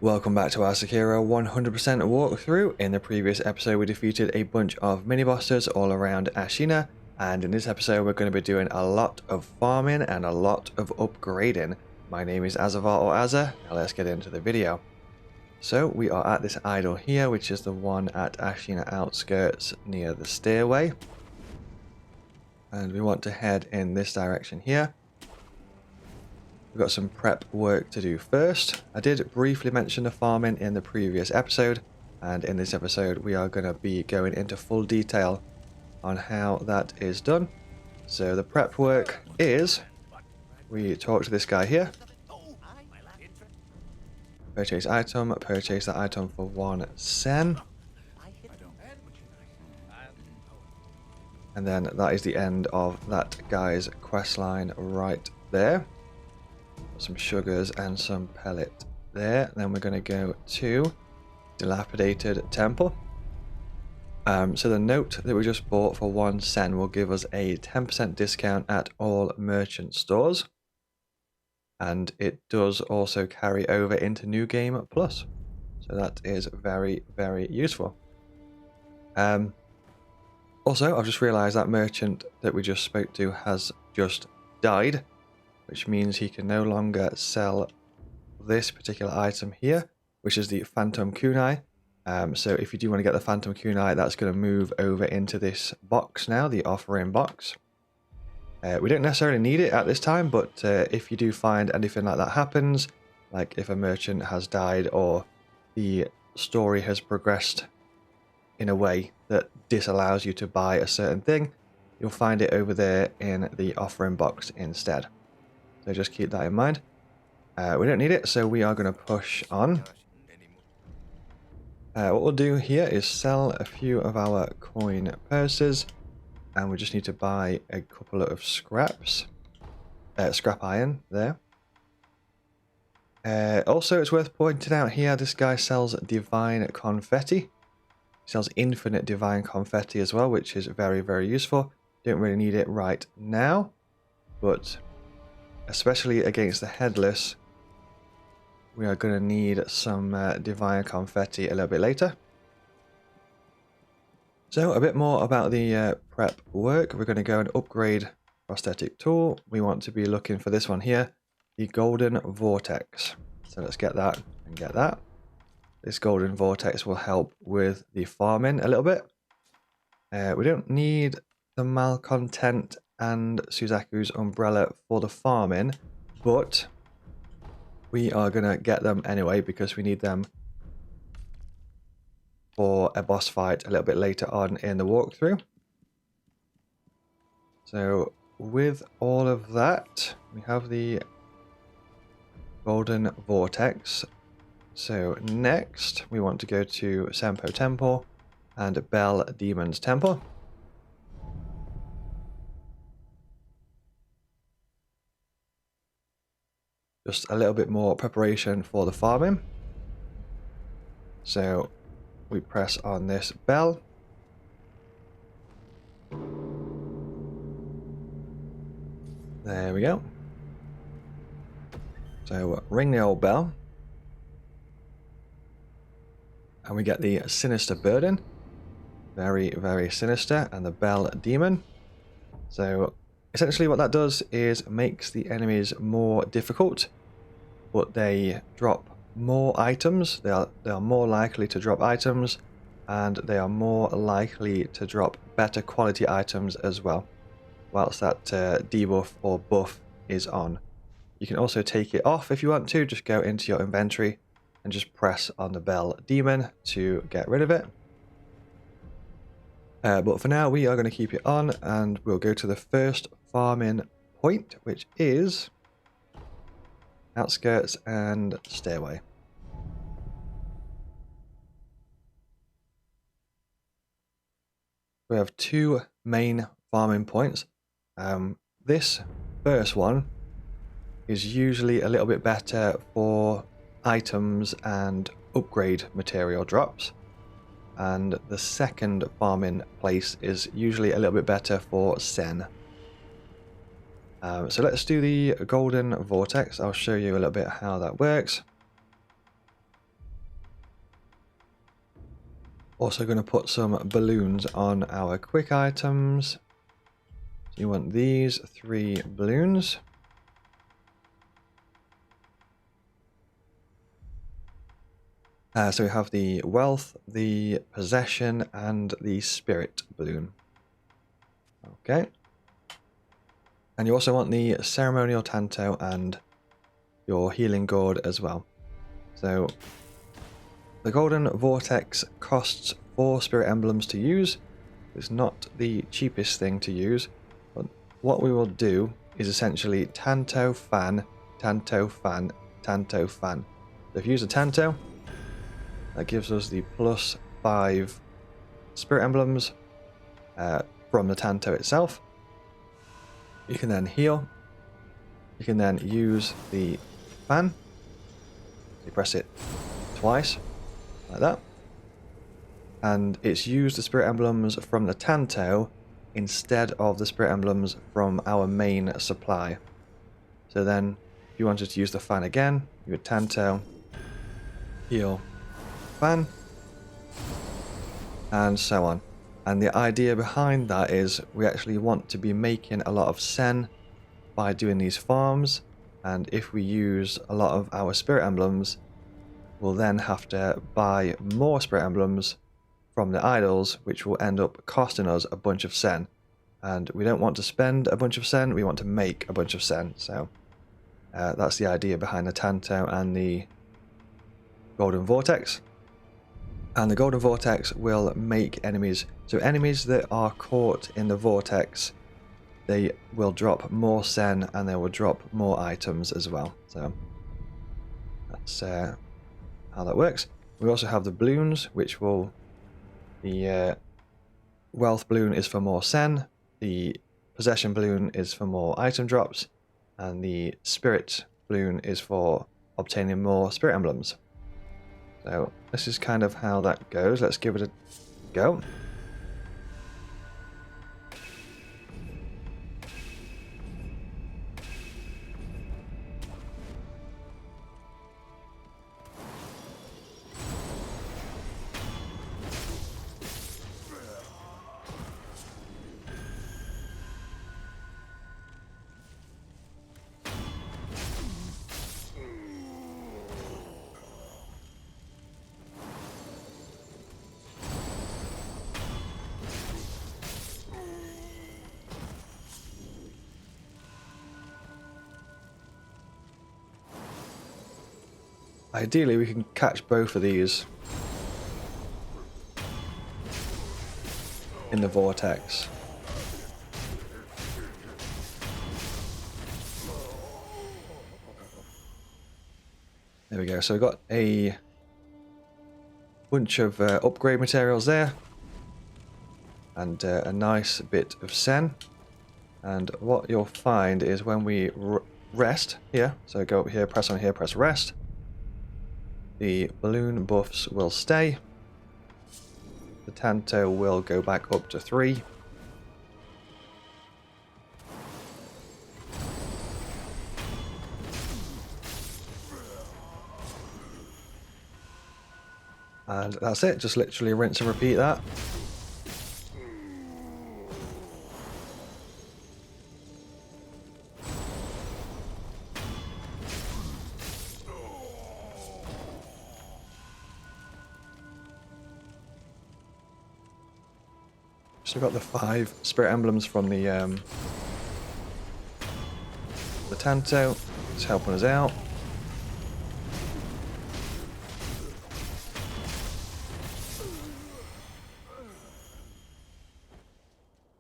Welcome back to our Sekiro 100% walkthrough. In the previous episode we defeated a bunch of mini-bosses all around Ashina, and in this episode we're going to be doing a lot of farming and a lot of upgrading. My name is Azzavhar or Azza. Now let's get into the video. So we are at this idol here, which is the one at Ashina Outskirts near the stairway. And we want to head in this direction here. We've got some prep work to do first. I did briefly mention the farming in the previous episode, and in this episode we are going to be going into full detail on how that is done. So the prep work is, we talk to this guy here. Purchase item, purchase that item for 1 sen. And then that is the end of that guy's quest line right there. Some sugars and some pellet there. Then we're going to go to Dilapidated Temple. So the note that we just bought for 1 sen will give us a 10% discount at all merchant stores. And it does also carry over into New Game Plus. So that is very, very useful. Also, I've just realized that merchant that we just spoke to has just died, which means he can no longer sell this particular item here, which is the Phantom Kunai. So if you do want to get the Phantom Kunai, that's going to move over into this box now, the offering box. We don't necessarily need it at this time, but if you do find anything like that happens, like if a merchant has died or the story has progressed in a way that disallows you to buy a certain thing, you'll find it over there in the offering box instead. So just keep that in mind. We don't need it, so we are going to push on. What we'll do here is sell a few of our coin purses, and we just need to buy a couple of scraps. Scrap iron there. Also, it's worth pointing out here, this guy sells divine confetti. He sells infinite divine confetti as well, which is very, very useful. Don't really need it right now, but especially against the headless, we are going to need some divine confetti a little bit later. So a bit more about the prep work. We're going to go and upgrade prosthetic tool. We want to be looking for this one here, the Golden Vortex. So let's get that and get that. This Golden Vortex will help with the farming a little bit. We don't need the malcontent and Suzaku's umbrella for the farming, but we are going to get them anyway because we need them for a boss fight a little bit later on in the walkthrough. So with all of that, we have the Golden Vortex. So next we want to go to Senpo Temple and Bell Demon's Temple. Just a little bit more preparation for the farming. So we press on this bell. There we go. So ring the old bell. And we get the Sinister Burden. Very, very sinister. And the Bell Demon. So essentially what that does is makes the enemies more difficult, but they drop more items. They are more likely to drop items, and they are more likely to drop better quality items as well, whilst that debuff or buff is on. You can also take it off if you want to. Just go into your inventory and just press on the Bell Demon to get rid of it. But for now we are going to keep it on, and we'll go to the first farming point, which is Outskirts and Stairway. We have 2 main farming points. This first one is usually a little bit better for items and upgrade material drops, and the second farming place is usually a little bit better for sen. So let's do the Golden Vortex. I'll show you a little bit how that works. Also going to put some balloons on our quick items. So you want these 3 balloons. So we have the wealth, the possession, and the spirit balloon. Okay. And you also want the ceremonial tanto and your healing gourd as well. So the Golden Vortex costs 4 spirit emblems to use. It's not the cheapest thing to use, but what we will do is essentially tanto, fan, tanto, fan, tanto, fan. So if you use a tanto, that gives us the +5 spirit emblems from the tanto itself. You can then heal. You can then use the fan. You press it twice, like that. And it's used the spirit emblems from the tanto instead of the spirit emblems from our main supply. So then, if you wanted to use the fan again, you would tanto, heal, fan, and so on. And the idea behind that is we actually want to be making a lot of sen by doing these farms, and if we use a lot of our spirit emblems, we'll then have to buy more spirit emblems from the idols, which will end up costing us a bunch of sen. And we don't want to spend a bunch of sen, we want to make a bunch of sen. So that's the idea behind the tanto and the Golden Vortex. And the Golden Vortex will make enemies. So enemies that are caught in the vortex, they will drop more sen and they will drop more items as well. So that's how that works. We also have the balloons, which will... The wealth balloon is for more sen, the possession balloon is for more item drops, and the spirit balloon is for obtaining more spirit emblems. So this is kind of how that goes. Let's give it a go. Ideally, we can catch both of these in the vortex. There we go. So we've got a bunch of upgrade materials there, and a nice bit of sen. And what you'll find is when we rest here, so go up here, press on here, press rest, the balloon buffs will stay. The tanto will go back up to 3. And that's it, just literally rinse and repeat that. So we've got the 5 spirit emblems from the tanto. It's helping us out.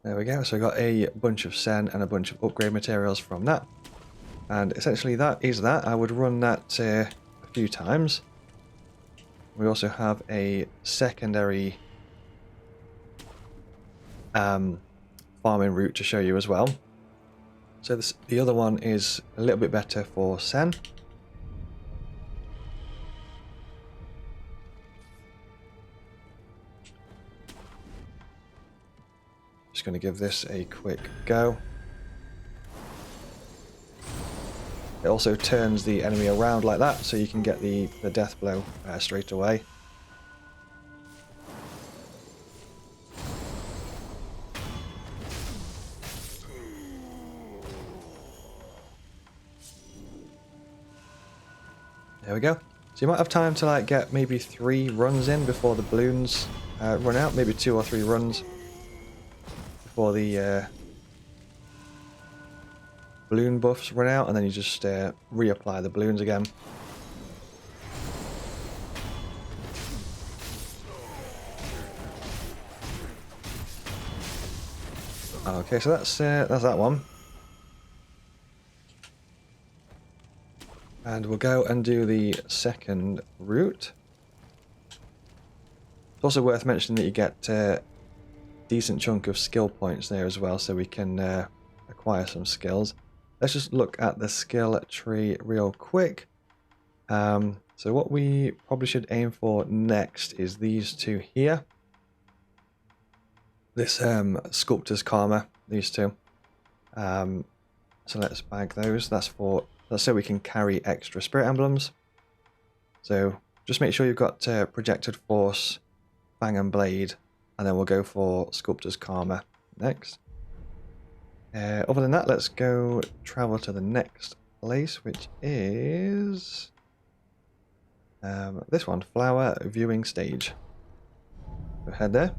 There we go. So we got a bunch of sen and a bunch of upgrade materials from that. And essentially that is that. I would run that a few times. We also have a secondary farming route to show you as well. So the other one is a little bit better for sen. Just going to give this a quick go. It also turns the enemy around like that, so you can get the death blow straight away. There we go. So you might have time to like get maybe 3 runs in before the balloons run out. Maybe 2 or 3 runs before the balloon buffs run out, and then you just reapply the balloons again. Okay, so that's that one. And we'll go and do the second route. It's also worth mentioning that you get a decent chunk of skill points there as well, so we can acquire some skills. Let's just look at the skill tree real quick. So what we probably should aim for next is these 2 here. This Sculptor's Karma, these 2. So let's bag those. That's so we can carry extra spirit emblems. So just make sure you've got Projected Force, Fang and Blade, and then we'll go for Sculptor's Karma next. Other than that, let's go travel to the next place, which is this one, Flower Viewing Stage. Go ahead there.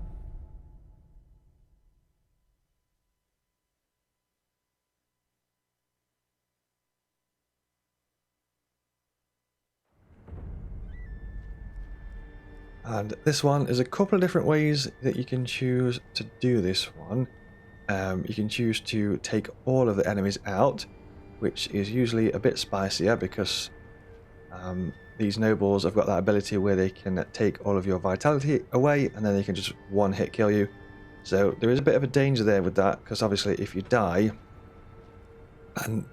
And this one, is a couple of different ways that you can choose to do this one. You can choose to take all of the enemies out, which is usually a bit spicier because these nobles have got that ability where they can take all of your vitality away and then they can just one-hit kill you. So there is a bit of a danger there with that, because obviously if you die and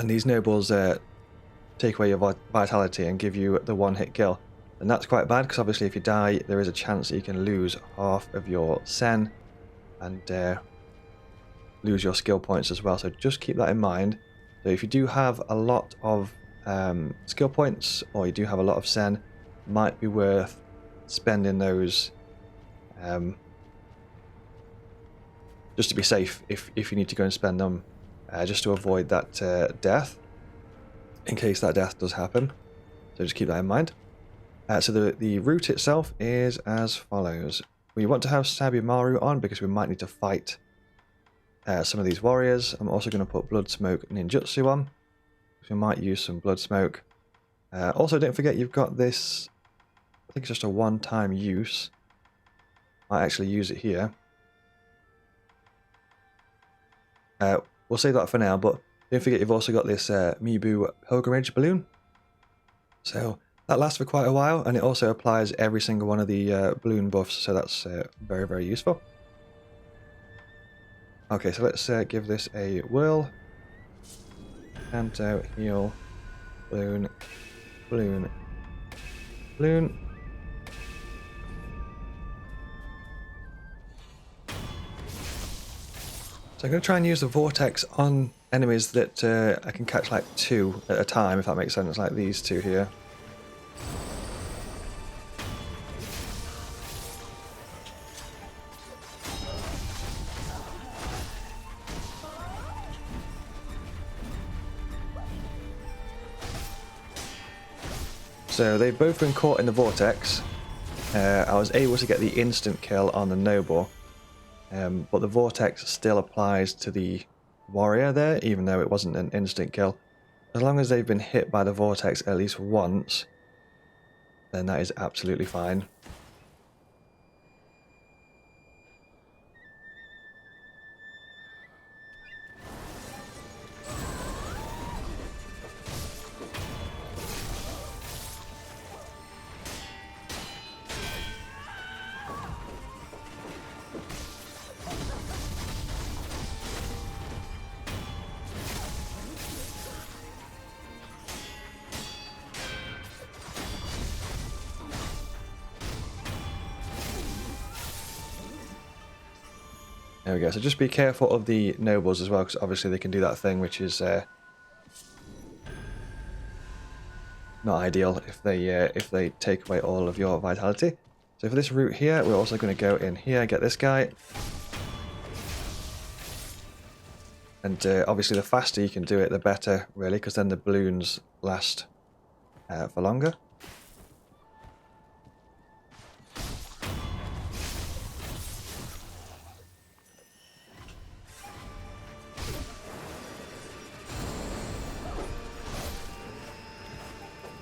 these nobles take away your vitality and give you the one-hit kill, and that's quite bad, because obviously if you die there is a chance that you can lose half of your sen and lose your skill points as well. So just keep that in mind. So if you do have a lot of skill points, or you do have a lot of sen, might be worth spending those just to be safe if you need to go and spend them, just to avoid that death, in case that death does happen. So just keep that in mind. So the route itself is as follows. We want to have Sabimaru on because we might need to fight some of these warriors. I'm also going to put Blood Smoke Ninjutsu on, because we might use some Blood Smoke. Also, don't forget you've got this, I think it's just a one-time use. Might actually use it here. We'll save that for now, but don't forget you've also got this Mibu Pilgrimage Balloon. So that lasts for quite a while, and it also applies every single one of the balloon buffs, so that's very, very useful. Okay, so let's give this a whirl. Canto, heal, balloon, balloon, balloon. So I'm going to try and use the vortex on enemies that I can catch like 2 at a time, if that makes sense, like these 2 here. So they've both been caught in the vortex. I was able to get the instant kill on the noble, but the vortex still applies to the warrior there, even though it wasn't an instant kill. As long as they've been hit by the vortex at least once, then that is absolutely fine. There we go. So just be careful of the nobles as well, because obviously they can do that thing which is not ideal if they take away all of your vitality. So for this route here, we're also going to go in here, get this guy. And obviously the faster you can do it, the better, really, because then the balloons last for longer.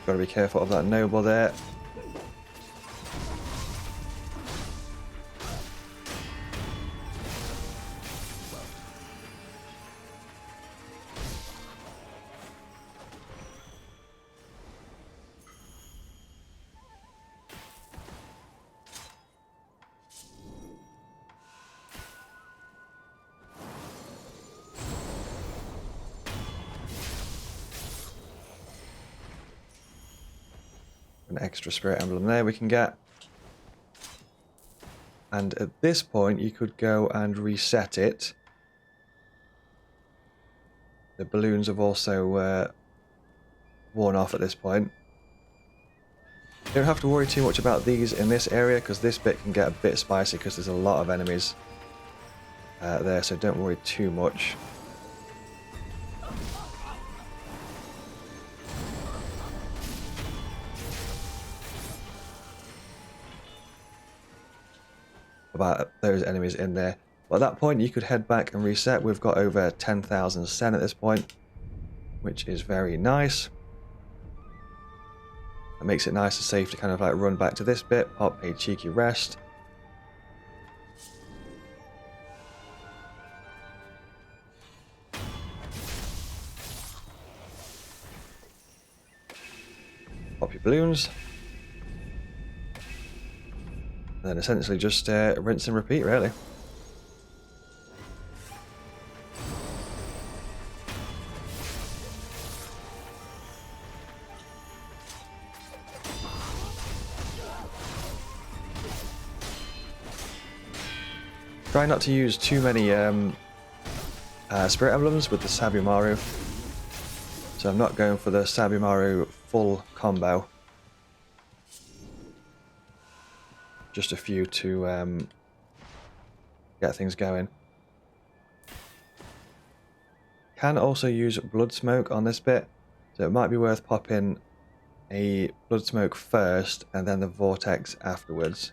Got to be careful of that noble there. An extra spirit emblem there we can get. And at this point you could go and reset it. The balloons have also worn off at this point. You don't have to worry too much about these in this area because this bit can get a bit spicy because there's a lot of enemies there, so don't worry too much. About those enemies in there. But at that point you could head back and reset. We've got over 10,000 sen at this point, which is very nice. It makes it nice and safe to kind of like run back to this bit, pop a cheeky rest. Pop your balloons. And then essentially just rinse and repeat, really. Try not to use too many spirit emblems with the Azzavhar. So I'm not going for the Azzavhar full combo. Just a few to get things going. Can also use blood smoke on this bit, so it might be worth popping a blood smoke first and then the vortex afterwards.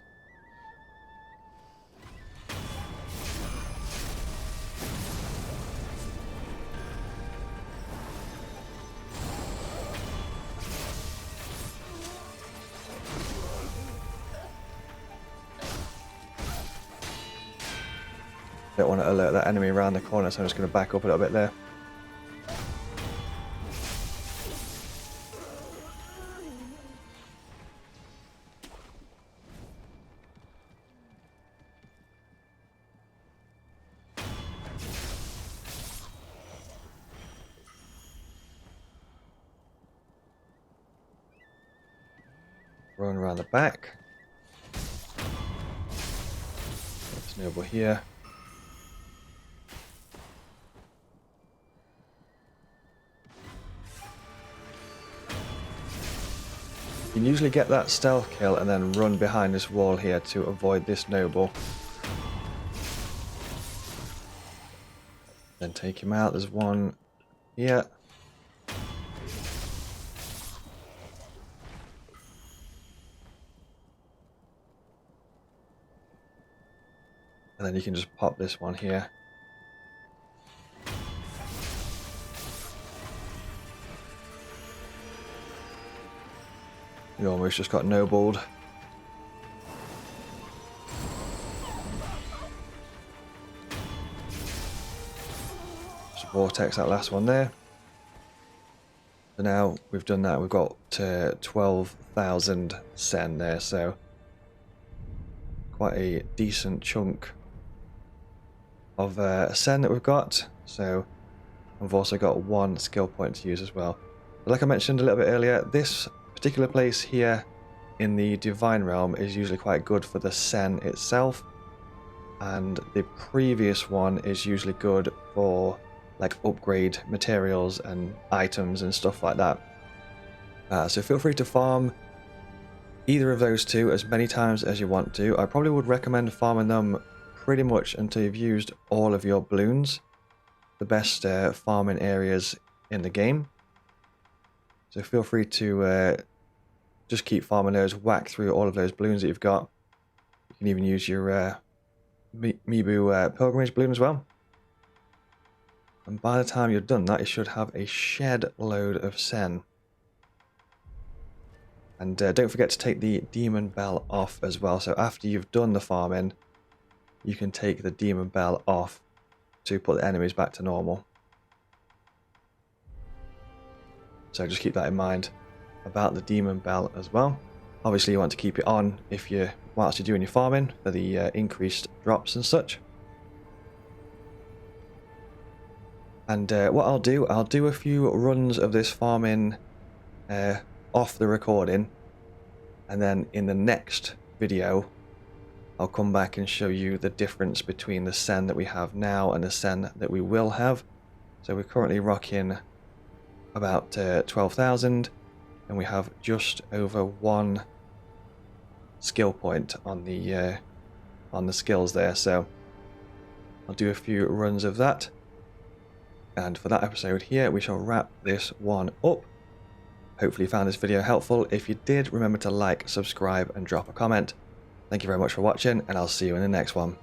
Don't want to alert that enemy around the corner, so I'm just going to back up a little bit there. Run around the back. There's noble here. You can usually get that stealth kill and then run behind this wall here to avoid this noble. Then take him out. There's one here. And then you can just pop this one here. You almost just got nobled. Just vortex that last one there. So now we've done that, we've got 12,000 sen there, so quite a decent chunk of sen that we've got. So I've also got one skill point to use as well. But like I mentioned a little bit earlier, this particular place here in the Divine Realm is usually quite good for the sen itself, and the previous one is usually good for like upgrade materials and items and stuff like that. So feel free to farm either of those two as many times as you want to. I probably would recommend farming them pretty much until you've used all of your balloons, the best farming areas in the game. So feel free to just keep farming those, whack through all of those balloons that you've got. You can even use your Mibu pilgrimage balloon as well. And by the time you're done that, you should have a shed load of sen. And don't forget to take the demon bell off as well. So after you've done the farming, you can take the demon bell off to put the enemies back to normal. So just keep that in mind about the demon bell as well. Obviously you want to keep it on if you whilst you're doing your farming for the increased drops and such. And what I'll do a few runs of this farming off the recording, and then in the next video I'll come back and show you the difference between the sen that we have now and the sen that we will have. So we're currently rocking about 12,000, and we have just over 1 skill point on the skills there. So I'll do a few runs of that, and for that episode here we shall wrap this one up. Hopefully you found this video helpful. If you did, remember to like, subscribe and drop a comment. Thank you very much for watching, and I'll see you in the next one.